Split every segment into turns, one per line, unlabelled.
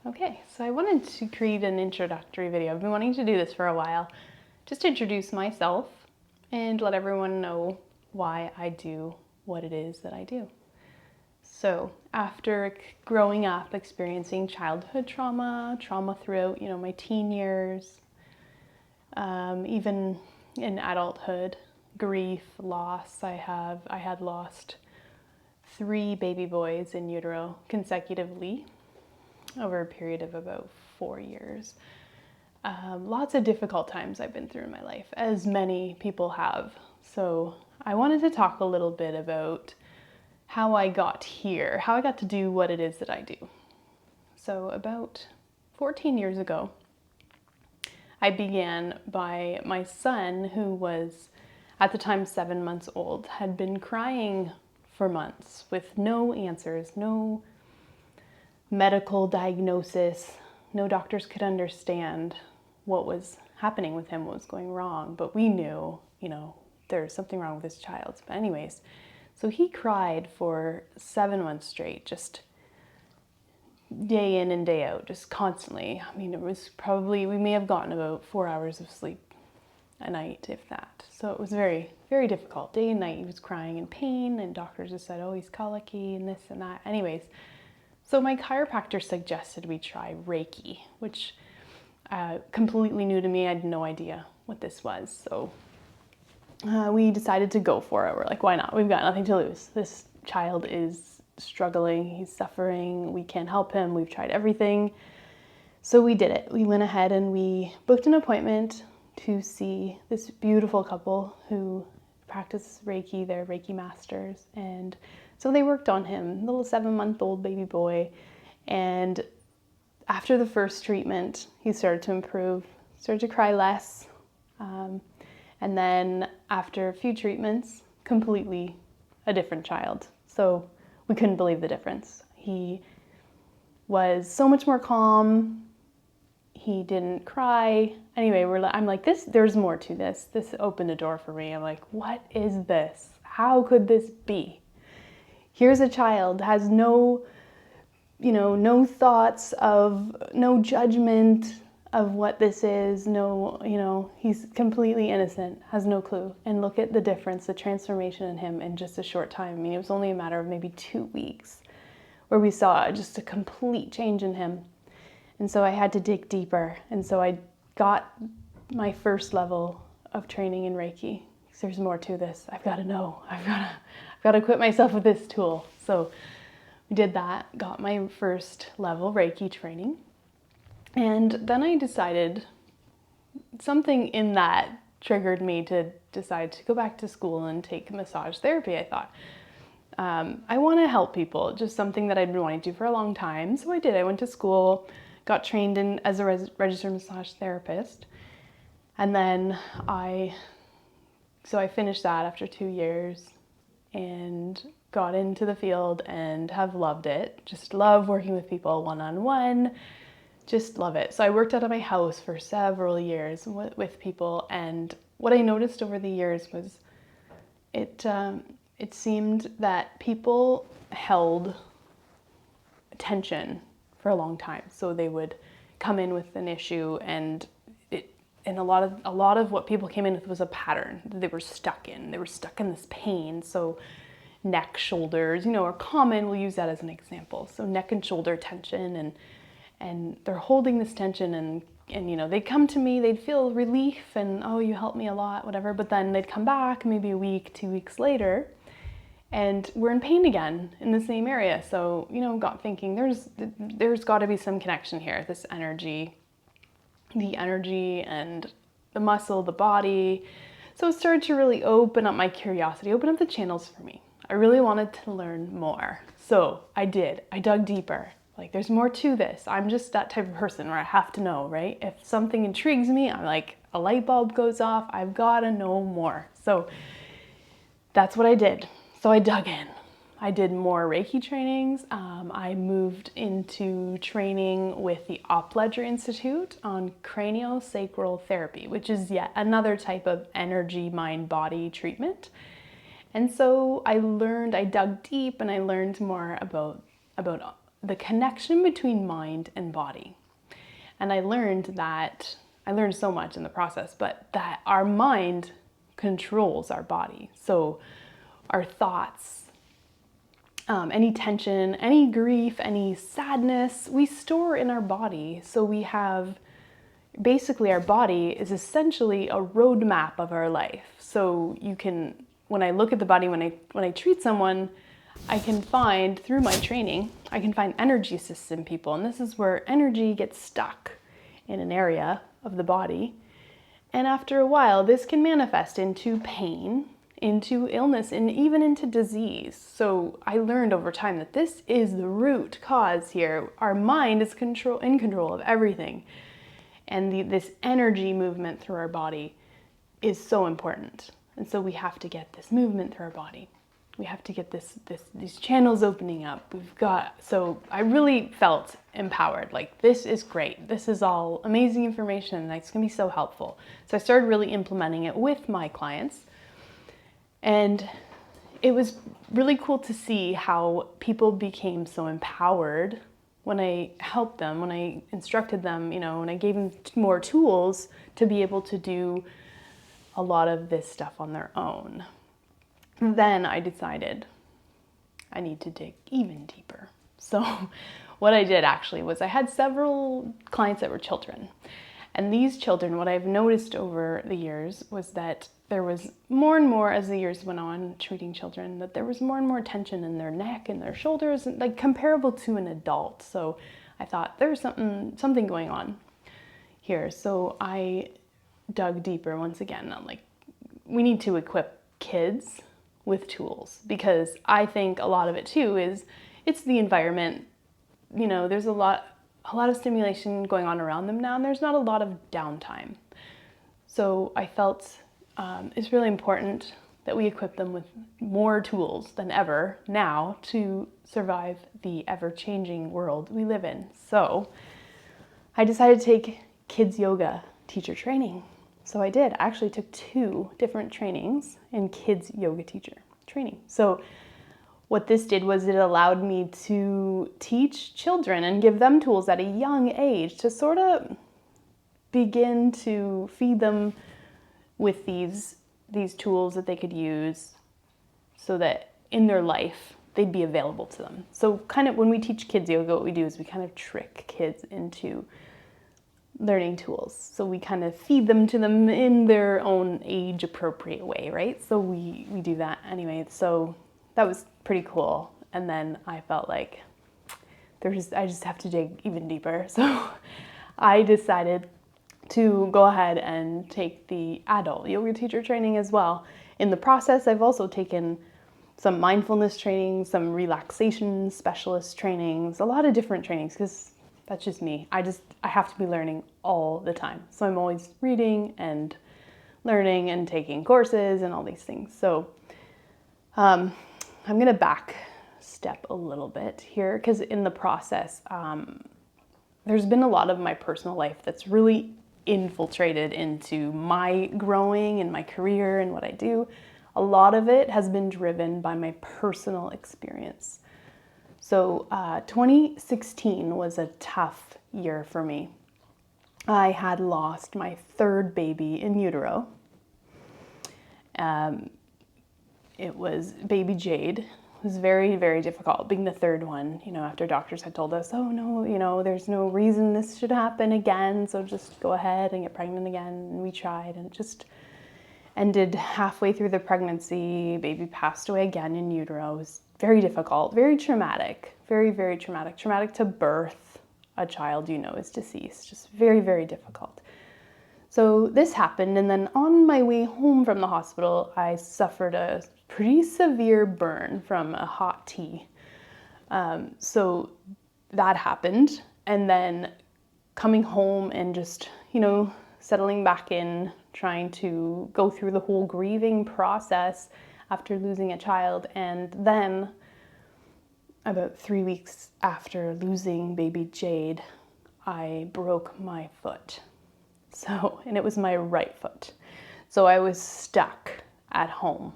Okay, so I wanted to create an introductory video. I've been wanting to do this for a while, just to introduce myself and let everyone know why I do what it is that I do. So after growing up, experiencing childhood trauma throughout, my teen years, even in adulthood, grief, loss, I had lost 3 baby boys in utero consecutively over a period of about 4 years. Lots of difficult times I've been through in my life, as many people have. So I wanted to talk a little bit about how I got here, how I got to do what it is that I do. So about 14 years ago, I began by my son, who was at the time 7 months old, had been crying for months with no answers, no medical diagnosis. No doctors could understand what was happening with him, what was going wrong, but we knew, there's something wrong with this child. But anyways, so he cried for 7 months straight, just day in and day out, just constantly. I mean, it was probably, we may have gotten about 4 hours of sleep a night, if that. So it was very, very difficult. Day and night he was crying in pain, and doctors just said, oh, he's colicky and this and that. Anyways, so my chiropractor suggested we try Reiki, which completely new to me. I had no idea what this was. So we decided to go for it. We're like, why not? We've got nothing to lose. This child is struggling. He's suffering. We can't help him. We've tried everything. So we did it. We went ahead and we booked an appointment to see this beautiful couple who practice Reiki. They're Reiki masters. And so they worked on him, little 7-month-old baby boy. And after the first treatment, he started to improve, started to cry less. And then after a few treatments, completely a different child. So we couldn't believe the difference. He was so much more calm. He didn't cry. Anyway, I'm like, there's more to this. This opened a door for me. I'm like, what is this? How could this be? Here's a child, has no thoughts of, no judgment of what this is, he's completely innocent, has no clue. And look at the difference, the transformation in him in just a short time. I mean, it was only a matter of maybe 2 weeks where we saw just a complete change in him. And so I had to dig deeper. And so I got my first level of training in Reiki. There's more to this. I've got to know. I've got to equip myself with this tool. So we did that, got my first level Reiki training. And then I decided, something in that triggered me to decide to go back to school and take massage therapy. I thought, I want to help people, just something that I'd been wanting to do for a long time. So I did. I went to school, got trained as a registered massage therapist. And then I finished that after 2 years and got into the field and have loved it. Just love working with people one-on-one. Just love it. So I worked out of my house for several years with people, and what I noticed over the years was it seemed that people held tension for a long time. So they would come in with an issue, and a lot of what people came in with was a pattern that they were stuck in. They were stuck in this pain. So neck, shoulders, are common. We'll use that as an example. So neck and shoulder tension, and they're holding this tension, and they'd come to me, they'd feel relief and, oh, you helped me a lot, whatever. But then they'd come back maybe a week, 2 weeks later, and we're in pain again in the same area. So, got thinking there's got to be some connection here. This energy, the energy and the muscle, the body. So it started to really open up my curiosity, open up the channels for me. I really wanted to learn more. So I did. I dug deeper. Like, there's more to this. I'm just that type of person where I have to know, right? If something intrigues me, I'm like, a light bulb goes off, I've got to know more. So that's what I did. So I dug in. I did more Reiki trainings. I moved into training with the Opledger Institute on craniosacral therapy, which is yet another type of energy, mind, body treatment. And so I dug deep, and I learned more about the connection between mind and body. And I learned so much in the process, but that our mind controls our body. So our thoughts, any tension, any grief, any sadness, we store in our body. So we have, basically our body is essentially a roadmap of our life. So you can, when I look at the body, when I treat someone, I can find, through my training, I can find energy cysts in people. And this is where energy gets stuck in an area of the body. And after a while, this can manifest into pain, into illness, and even into disease. So I learned over time that this is the root cause here. Our mind is in control of everything. And this energy movement through our body is so important. And so we have to get this movement through our body. We have to get these channels opening up. So I really felt empowered. Like, this is great. This is all amazing information, and it's gonna be so helpful. So I started really implementing it with my clients. And it was really cool to see how people became so empowered when I helped them, when I instructed them, when I gave them more tools to be able to do a lot of this stuff on their own. Then I decided I need to dig even deeper. So what I did actually was I had several clients that were children. And these children, what I've noticed over the years was that there was more and more, as the years went on treating children, that there was more and more tension in their neck and their shoulders, like comparable to an adult. So I thought there's something going on here. So I dug deeper once again. I'm like, we need to equip kids with tools, because I think a lot of it too is it's the environment. There's a lot of stimulation going on around them now, and there's not a lot of downtime. So I felt it's really important that we equip them with more tools than ever now to survive the ever-changing world we live in. So I decided to take kids yoga teacher training. So I did. I actually took 2 different trainings in kids yoga teacher training. So what this did was it allowed me to teach children and give them tools at a young age to sort of begin to feed them with these tools that they could use so that in their life they'd be available to them. So kind of when we teach kids yoga, what we do is we kind of trick kids into learning tools. So we kind of feed them to them in their own age appropriate way, right? So we do that anyway. So that was pretty cool. And then I felt like I just have to dig even deeper. So I decided to go ahead and take the adult yoga teacher training as well. In the process, I've also taken some mindfulness training, some relaxation specialist trainings, a lot of different trainings, because that's just me. I have to be learning all the time. So I'm always reading and learning and taking courses and all these things. So I'm going to back step a little bit here, because in the process, there's been a lot of my personal life that's really infiltrated into my growing and my career and what I do. A lot of it has been driven by my personal experience. So 2016 was a tough year for me. I had lost my 3rd baby in utero. It was baby Jade. It was very, very difficult being the 3rd one, after doctors had told us, oh no, there's no reason this should happen again, so just go ahead and get pregnant again. And we tried, and it just ended halfway through the pregnancy. Baby passed away again in utero. It was very difficult, very traumatic, very, very traumatic. Traumatic to birth a child is deceased. Just very, very difficult. So this happened, and then on my way home from the hospital, I suffered a pretty severe burn from a hot tea. So that happened, and then coming home and just, settling back in, trying to go through the whole grieving process after losing a child. And then about 3 weeks after losing baby Jade, I broke my foot. And it was my right foot. So I was stuck at home.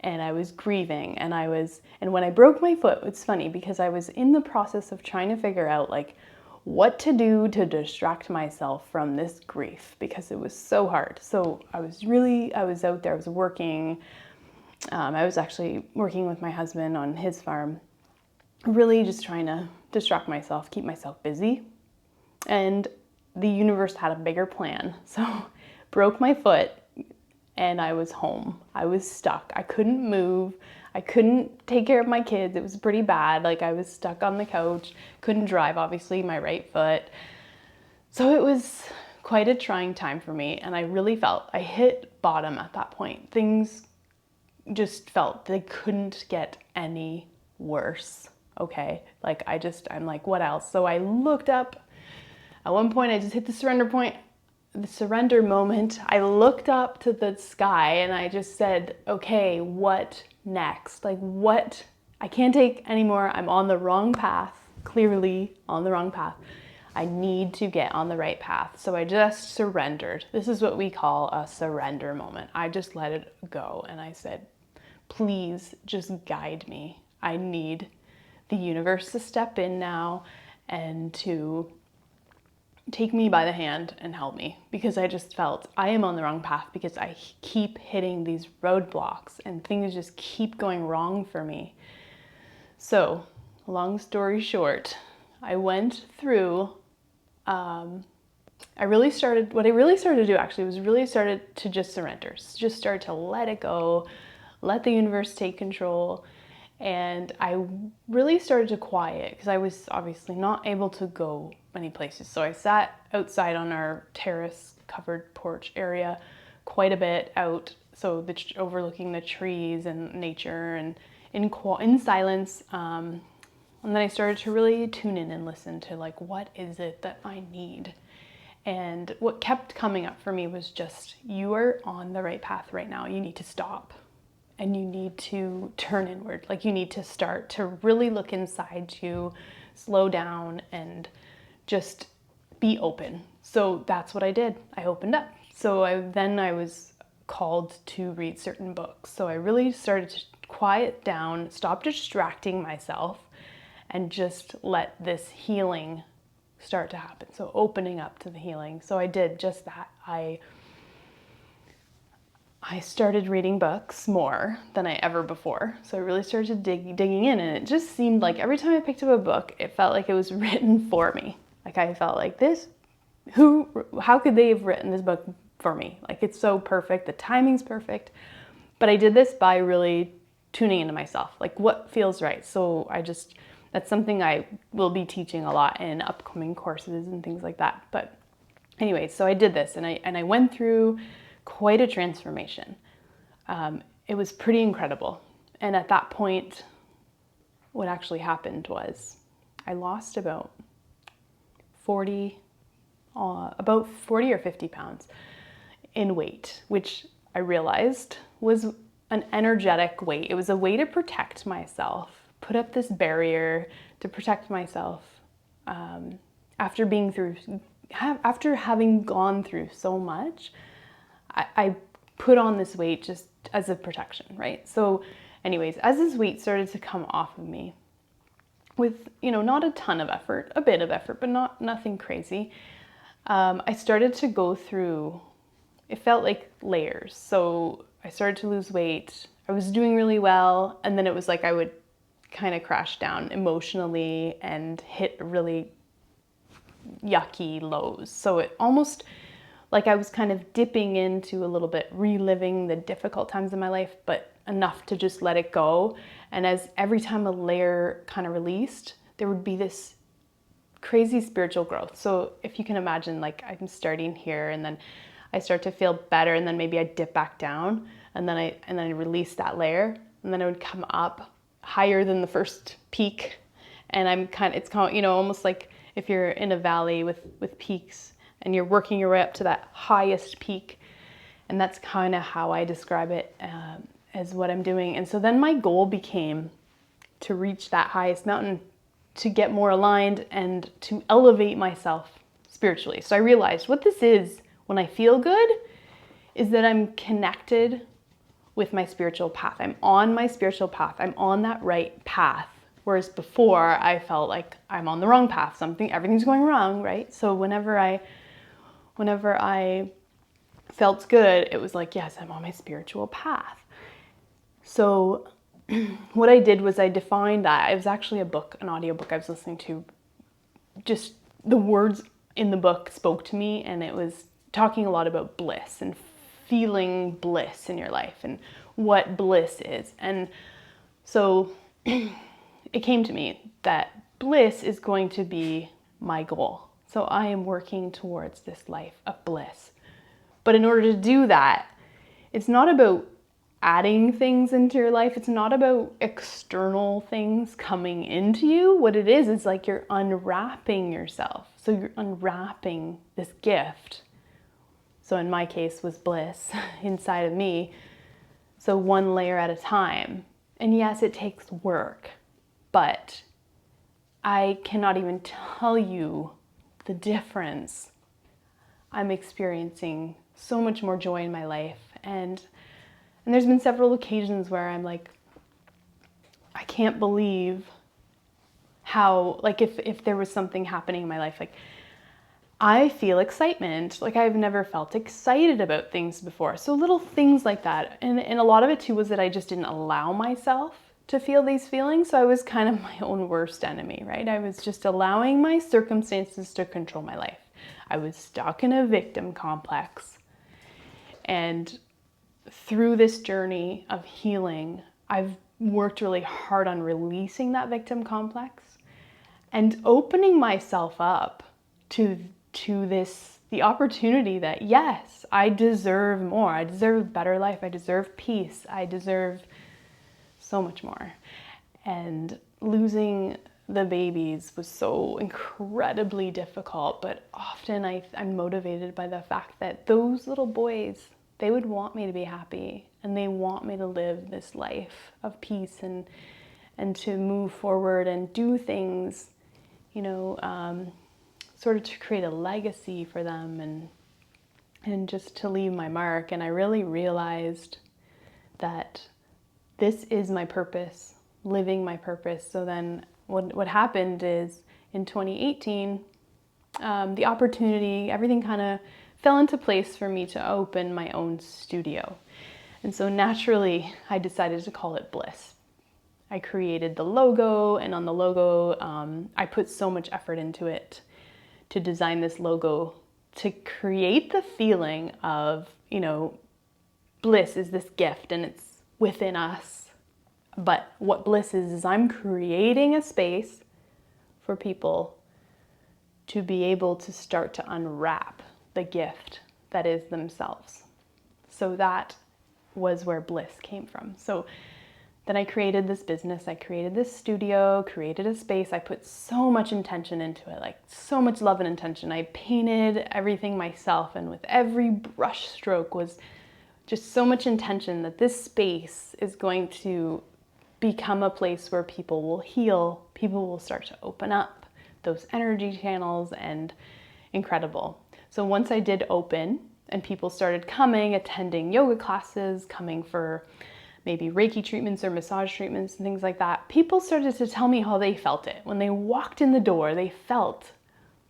and I was grieving, and when I broke my foot, it's funny because I was in the process of trying to figure out like what to do to distract myself from this grief because it was so hard. So I was out there, I was working. I was actually working with my husband on his farm, really just trying to distract myself, keep myself busy. And the universe had a bigger plan. So broke my foot and I was home. I was stuck. I couldn't move. I couldn't take care of my kids. It was pretty bad. Like I was stuck on the couch, couldn't drive, obviously, my right foot. So it was quite a trying time for me. And I really felt I hit bottom at that point. Things just felt they couldn't get any worse. Okay. Like I'm like, what else? So I looked up. At one point I just hit the surrender moment. I looked up to the sky and I just said, okay, what next? Like what? I can't take anymore. I'm on the wrong path, clearly on the wrong path. I need to get on the right path. So I just surrendered. This is what we call a surrender moment. I just let it go and I said, please just guide me. I need the universe to step in now and to take me by the hand and help me, because I just felt I am on the wrong path because I keep hitting these roadblocks and things just keep going wrong for me. So, long story short, I went through, what I really started to do actually was really started to just surrender, just start to let it go, let the universe take control. And I really started to quiet because I was obviously not able to go many places. So I sat outside on our terrace covered porch area quite a bit out, so overlooking the trees and nature and in silence. And then I started to really tune in and listen to like, what is it that I need? And what kept coming up for me was just, you are on the right path right now. You need to stop. And you need to turn inward. Like you need to start to really look inside you, slow down and just be open. So that's what I did. I opened up. So I was called to read certain books. So I really started to quiet down, stop distracting myself and just let this healing start to happen. So opening up to the healing. So I did just that. I started reading books more than I ever before. So I really started digging in, and it just seemed like every time I picked up a book, it felt like it was written for me. Like I felt like how could they have written this book for me? Like it's so perfect, the timing's perfect. But I did this by really tuning into myself, like what feels right. So that's something I will be teaching a lot in upcoming courses and things like that. But anyway, so I did this and I went through quite a transformation. It was pretty incredible. And at that point, what actually happened was I lost about 40 or 50 pounds in weight, which I realized was an energetic weight. It was a way to protect myself, put up this barrier to protect myself after having gone through so much. I put on this weight just as a protection, right? So anyways, as this weight started to come off of me with, not a ton of effort, a bit of effort, but nothing crazy, I started to go through, it felt like layers. So I started to lose weight. I was doing really well. And then it was like I would kind of crash down emotionally and hit really yucky lows. So it almost like I was kind of dipping into a little bit, reliving the difficult times in my life, but enough to just let it go. And as every time a layer kind of released, there would be this crazy spiritual growth. So if you can imagine, like I'm starting here and then I start to feel better and then maybe I dip back down and then I release that layer and then I would come up higher than the first peak. And it's kind of, almost like if you're in a valley with peaks, and you're working your way up to that highest peak. And that's kind of how I describe it as what I'm doing. And so then my goal became to reach that highest mountain, to get more aligned and to elevate myself spiritually. So I realized what this is when I feel good is that I'm connected with my spiritual path. I'm on my spiritual path. I'm on that right path. Whereas before I felt like I'm on the wrong path. Everything's going wrong, right? So whenever I felt good, it was like, yes, I'm on my spiritual path. So what I did was I defined that. It was actually an audiobook I was listening to. Just the words in the book spoke to me, and it was talking a lot about bliss and feeling bliss in your life and what bliss is. And so it came to me that bliss is going to be my goal. So I am working towards this life of bliss. But in order to do that, it's not about adding things into your life. It's not about external things coming into you. What it is like you're unwrapping yourself. So you're unwrapping this gift. So in my case was bliss inside of me. So one layer at a time. And yes, it takes work, but I cannot even tell you the difference. I'm experiencing so much more joy in my life. And there's been several occasions where I'm like, I can't believe how, like if there was something happening in my life, like I feel excitement. Like I've never felt excited about things before. So little things like that. And a lot of it too was that I just didn't allow myself to feel these feelings. So I was kind of my own worst enemy, right? I was just allowing my circumstances to control my life. I was stuck in a victim complex. And through this journey of healing, I've worked really hard on releasing that victim complex and opening myself up to the opportunity that, yes, I deserve more. I deserve a better life. I deserve peace. I deserve so much more. And losing the babies was so incredibly difficult, but often I'm motivated by the fact that those little boys, they would want me to be happy, and they want me to live this life of peace and to move forward and do things, sort of to create a legacy for them and just to leave my mark. And I really realized that this is my purpose, living my purpose. So then what happened is in 2018, the opportunity, everything kind of fell into place for me to open my own studio. And so naturally, I decided to call it Bliss. I created the logo, and on the logo, I put so much effort into it to design this logo to create the feeling of, bliss is this gift and it's within us. But what bliss is I'm creating a space for people to be able to start to unwrap the gift that is themselves. So that was where bliss came from. So then I created this business, I created this studio, created a space. I put so much intention into it, like so much love and intention. I painted everything myself, and with every brush stroke was just so much intention that this space is going to become a place where people will heal, people will start to open up those energy channels, and incredible. So once I did open and people started coming, attending yoga classes, coming for maybe Reiki treatments or massage treatments and things like that, people started to tell me how they felt it. When they walked in the door, they felt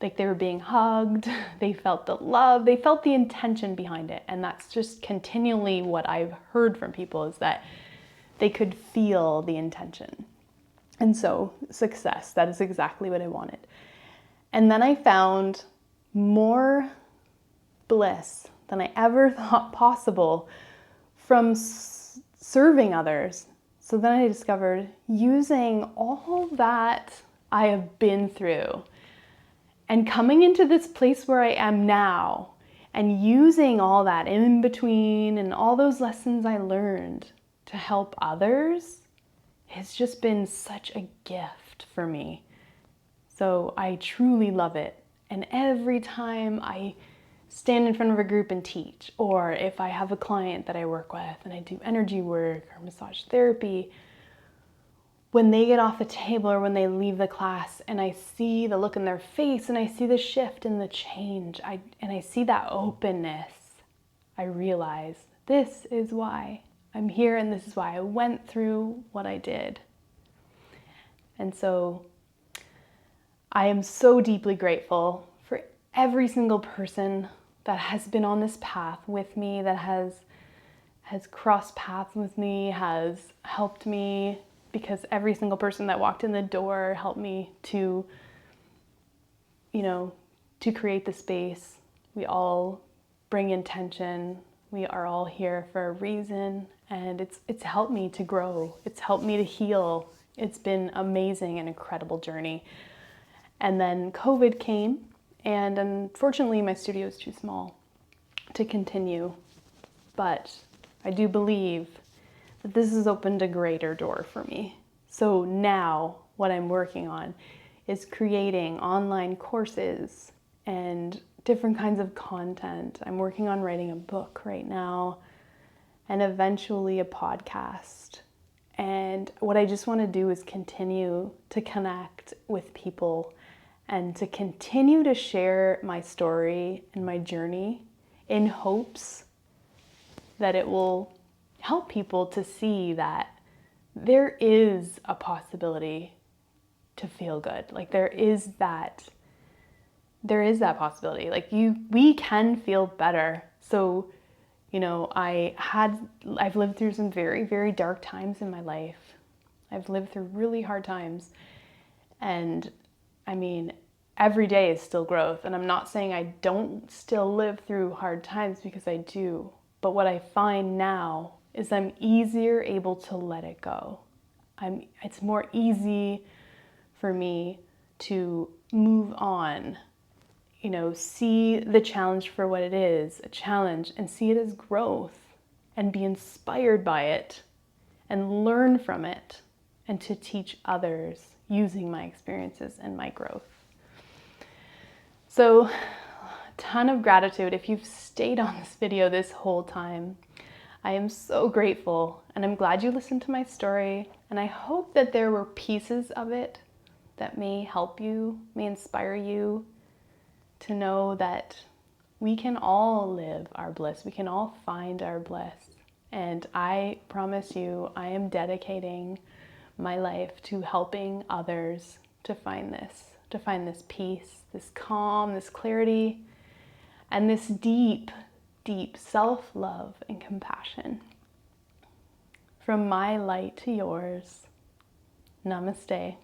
like they were being hugged, they felt the love, they felt the intention behind it. And that's just continually what I've heard from people, is that they could feel the intention. And so success, that is exactly what I wanted. And then I found more bliss than I ever thought possible from serving others. So then I discovered using all that I have been through and coming into this place where I am now and using all that in between and all those lessons I learned to help others has just been such a gift for me. So I truly love it. And every time I stand in front of a group and teach, or if I have a client that I work with and I do energy work or massage therapy, when they get off the table or when they leave the class and I see the look in their face and I see the shift and the change, and I see that openness, I realize this is why I'm here and this is why I went through what I did. And so I am so deeply grateful for every single person that has been on this path with me, that has crossed paths with me, has helped me, because every single person that walked in the door helped me to, to create the space. We all bring intention. We are all here for a reason, and it's helped me to grow. It's helped me to heal. It's been amazing and incredible journey. And then COVID came, and unfortunately my studio is too small to continue. But I do believe that this has opened a greater door for me. So now what I'm working on is creating online courses and different kinds of content. I'm working on writing a book right now and eventually a podcast. And what I just want to do is continue to connect with people and to continue to share my story and my journey in hopes that it will help people to see that there is a possibility to feel good. Like there is that possibility. Like we can feel better. So, I've lived through some very, very dark times in my life. I've lived through really hard times. And I mean, every day is still growth. And I'm not saying I don't still live through hard times, because I do. But what I find now is I'm easier able to let it go. It's more easy for me to move on, see the challenge for what it is, a challenge, and see it as growth and be inspired by it and learn from it, and to teach others using my experiences and my growth. So, a ton of gratitude if you've stayed on this video this whole time. I am so grateful, and I'm glad you listened to my story, and I hope that there were pieces of it that may help you, may inspire you to know that we can all live our bliss. We can all find our bliss. And I promise you, I am dedicating my life to helping others to find this peace, this calm, this clarity, and this deep, deep self-love and compassion. From my light to yours, namaste.